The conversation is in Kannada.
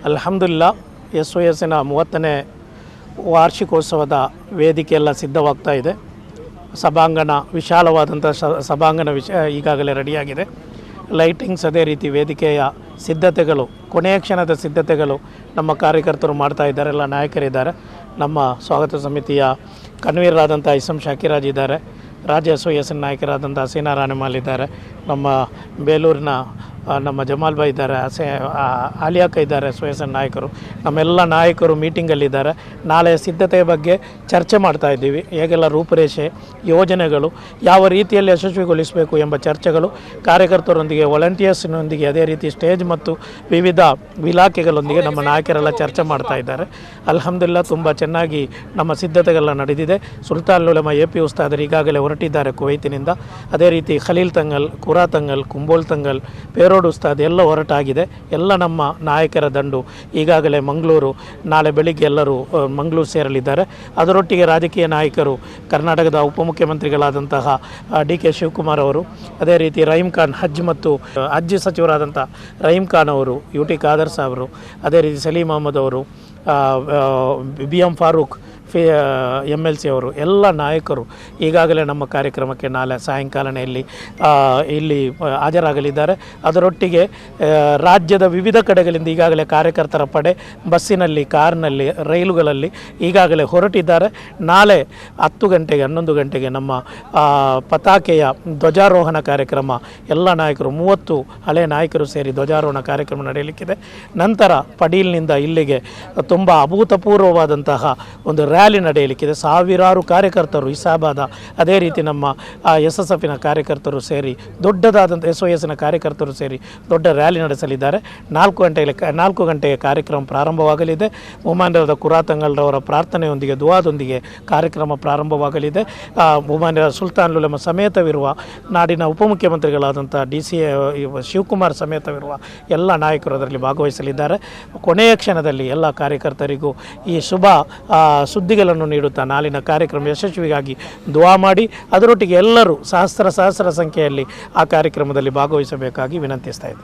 ಅಲ್ಹಮ್ದುಲಿಲ್ಲಾ SOSನ 30ನೇ ವಾರ್ಷಿಕೋತ್ಸವದ ವೇದಿಕೆ ಎಲ್ಲ ಸಿದ್ಧವಾಗ್ತಾ ಇದೆ. ಸಭಾಂಗಣ ವಿಶಾಲವಾದಂಥ ಸಭಾಂಗಣ ಈಗಾಗಲೇ ರೆಡಿಯಾಗಿದೆ. ಲೈಟಿಂಗ್ಸ್ ಅದೇ ರೀತಿ ವೇದಿಕೆಯ ಸಿದ್ಧತೆಗಳು, ಕೊನೆಯ ಕ್ಷಣದ ಸಿದ್ಧತೆಗಳು ನಮ್ಮ ಕಾರ್ಯಕರ್ತರು ಮಾಡ್ತಾ ಇದ್ದಾರೆ. ಎಲ್ಲ ನಾಯಕರಿದ್ದಾರೆ. ನಮ್ಮ ಸ್ವಾಗತ ಸಮಿತಿಯ ಕನ್ವೀನರಾದಂಥ ಇಸಮ್ ಶಾಕಿರಾಜ್ ಇದ್ದಾರೆ. ರಾಜ್ಯ SOS ನಾಯಕರಾದಂಥ ಹಸೀನಾ ರಾಣಿಮಾಲ್ ಇದ್ದಾರೆ. ನಮ್ಮ ಬೇಲೂರಿನ ನಮ್ಮ ಜಮಾಲ್ ಭಾಯ್ ಇದ್ದಾರೆ. ಆಲಿಯಾಕ ಇದ್ದಾರೆ. SOS ನಾಯಕರು, ನಮ್ಮೆಲ್ಲ ನಾಯಕರು ಮೀಟಿಂಗಲ್ಲಿದ್ದಾರೆ. ನಾಳೆ ಸಿದ್ಧತೆಯ ಬಗ್ಗೆ ಚರ್ಚೆ ಮಾಡ್ತಾ ಇದ್ದೀವಿ. ಹೇಗೆಲ್ಲ ರೂಪುರೇಷೆ, ಯೋಜನೆಗಳು ಯಾವ ರೀತಿಯಲ್ಲಿ ಯಶಸ್ವಿಗೊಳಿಸಬೇಕು ಎಂಬ ಚರ್ಚೆಗಳು ಕಾರ್ಯಕರ್ತರೊಂದಿಗೆ, ವಾಲಂಟಿಯರ್ಸ್ನೊಂದಿಗೆ, ಅದೇ ರೀತಿ ಸ್ಟೇಜ್ ಮತ್ತು ವಿವಿಧ ಇಲಾಖೆಗಳೊಂದಿಗೆ ನಮ್ಮ ನಾಯಕರೆಲ್ಲ ಚರ್ಚೆ ಮಾಡ್ತಾ ಇದ್ದಾರೆ. ಅಲ್ಹಮ್ದುಲಿಲ್ಲಾ ತುಂಬ ಚೆನ್ನಾಗಿ ನಮ್ಮ ಸಿದ್ಧತೆಗಳೆಲ್ಲ ನಡೆದಿದೆ. ಸುಲ್ತಾನ್ ಉಲಮ AP ಉಸ್ತಾದರು ಈಗಾಗಲೇ ಹೊರಟಿದ್ದಾರೆ ಕುವೈತಿನಿಂದ. ಅದೇ ರೀತಿ ಖಲೀಲ್ ತಂಗಲ್, ಕುರಾ ತಂಗಲ್, ಕುಂಬೋಲ್ ತಂಗಲ್, ಪೇರೋಡ್ ಉಸ್ತಾದ್ ಎಲ್ಲ ಹೊರಟಾಗಿದೆ. ಎಲ್ಲ ನಮ್ಮ ನಾಯಕರ ದಂಡು ಈಗಾಗಲೇ ಮಂಗಳೂರು, ನಾಳೆ ಬೆಳಿಗ್ಗೆ ಎಲ್ಲರೂ ಮಂಗಳೂರು ಸೇರಲಿದ್ದಾರೆ. ಅದರೊಟ್ಟಿಗೆ ರಾಜಕೀಯ ನಾಯಕರು, ಕರ್ನಾಟಕದ ಉಪಮುಖ್ಯಮಂತ್ರಿಗಳಾದಂತಹ DK ಶಿವಕುಮಾರ್ ಅವರು, ಅದೇ ರೀತಿ ರಹೀಂ ಖಾನ್, ಹಜ್ ಸಚಿವರಾದಂಥ ರಹೀಂ ಖಾನ್ ಅವರು, UT ಖಾದರ್ ಸಾಹೇಬರು, ಅದೇ ರೀತಿ ಸಲೀಂ ಅಹಮದ್ ಅವರು, BM ಫಾರೂಕ್ MLC ಅವರು, ಎಲ್ಲ ನಾಯಕರು ಈಗಾಗಲೇ ನಮ್ಮ ಕಾರ್ಯಕ್ರಮಕ್ಕೆ ನಾಳೆ ಸಾಯಂಕಾಲನೇ ಇಲ್ಲಿ ಹಾಜರಾಗಲಿದ್ದಾರೆ. ಅದರೊಟ್ಟಿಗೆ ರಾಜ್ಯದ ವಿವಿಧ ಕಡೆಗಳಿಂದ ಈಗಾಗಲೇ ಕಾರ್ಯಕರ್ತರ ಪಡೆ ಬಸ್ಸಿನಲ್ಲಿ, ಕಾರ್ನಲ್ಲಿ, ರೈಲುಗಳಲ್ಲಿ ಈಗಾಗಲೇ ಹೊರಟಿದ್ದಾರೆ. ನಾಳೆ 10 ಗಂಟೆಗೆ 11 ಗಂಟೆಗೆ ನಮ್ಮ ಪತಾಕೆಯ ಧ್ವಜಾರೋಹಣ ಕಾರ್ಯಕ್ರಮ, ಎಲ್ಲ ನಾಯಕರು 30 ಹಳೆ ನಾಯಕರು ಸೇರಿ ಧ್ವಜಾರೋಹಣ ಕಾರ್ಯಕ್ರಮ ನಡೆಯಲಿಕ್ಕಿದೆ. ನಂತರ ಪಡೀಲ್ನಿಂದ ಇಲ್ಲಿಗೆ ತುಂಬ ಅಭೂತಪೂರ್ವವಾದಂತಹ ಒಂದು ರ್ಯಾಲಿ ನಡೆಯಲಿಕ್ಕಿದೆ. ಸಾವಿರಾರು ಕಾರ್ಯಕರ್ತರು, ಇಸಾಬಾದ, ಅದೇ ರೀತಿ ನಮ್ಮ SSFನ ಕಾರ್ಯಕರ್ತರು ಸೇರಿ, ದೊಡ್ಡದಾದಂಥ SOSನ ಕಾರ್ಯಕರ್ತರು ಸೇರಿ ದೊಡ್ಡ ರ್ಯಾಲಿ ನಡೆಸಲಿದ್ದಾರೆ. 4 ಗಂಟೆಗೆ ಕಾರ್ಯಕ್ರಮ ಪ್ರಾರಂಭವಾಗಲಿದೆ. ಮುಮಾನ್ಯರಾದ ಕುರಾ ತಂಗಲ್ರವರ ಪ್ರಾರ್ಥನೆಯೊಂದಿಗೆ, ದುವಾದೊಂದಿಗೆ ಕಾರ್ಯಕ್ರಮ ಪ್ರಾರಂಭವಾಗಲಿದೆ. ಮುಮಾನ್ಯರ ಸುಲ್ತಾನ್ ಉಲಮ ಸಮೇತವಿರುವ, ನಾಡಿನ ಉಪಮುಖ್ಯಮಂತ್ರಿಗಳಾದಂಥ DC ಶಿವಕುಮಾರ್ ಸಮೇತವಿರುವ ಎಲ್ಲ ನಾಯಕರು ಅದರಲ್ಲಿ ಭಾಗವಹಿಸಲಿದ್ದಾರೆ. ಕೊನೆಯ ಕ್ಷಣದಲ್ಲಿ ಎಲ್ಲ ಕಾರ್ಯಕರ್ತರಿಗೂ ಈ ಶುಭ ಸುದ್ದಿಗಳನ್ನು ನೀಡುತ್ತಾ ನಾಳಿನ ಕಾರ್ಯಕ್ರಮ ಯಶಸ್ವಿಗಾಗಿ ದುವಾ ಮಾಡಿ, ಅದರೊಟ್ಟಿಗೆ ಎಲ್ಲರೂ ಸಹಸ್ರ ಸಂಖ್ಯೆಯಲ್ಲಿ ಆ ಕಾರ್ಯಕ್ರಮದಲ್ಲಿ ಭಾಗವಹಿಸಬೇಕಾಗಿ ವಿನಂತಿಸ್ತಾ ಇದ್ದೀನಿ.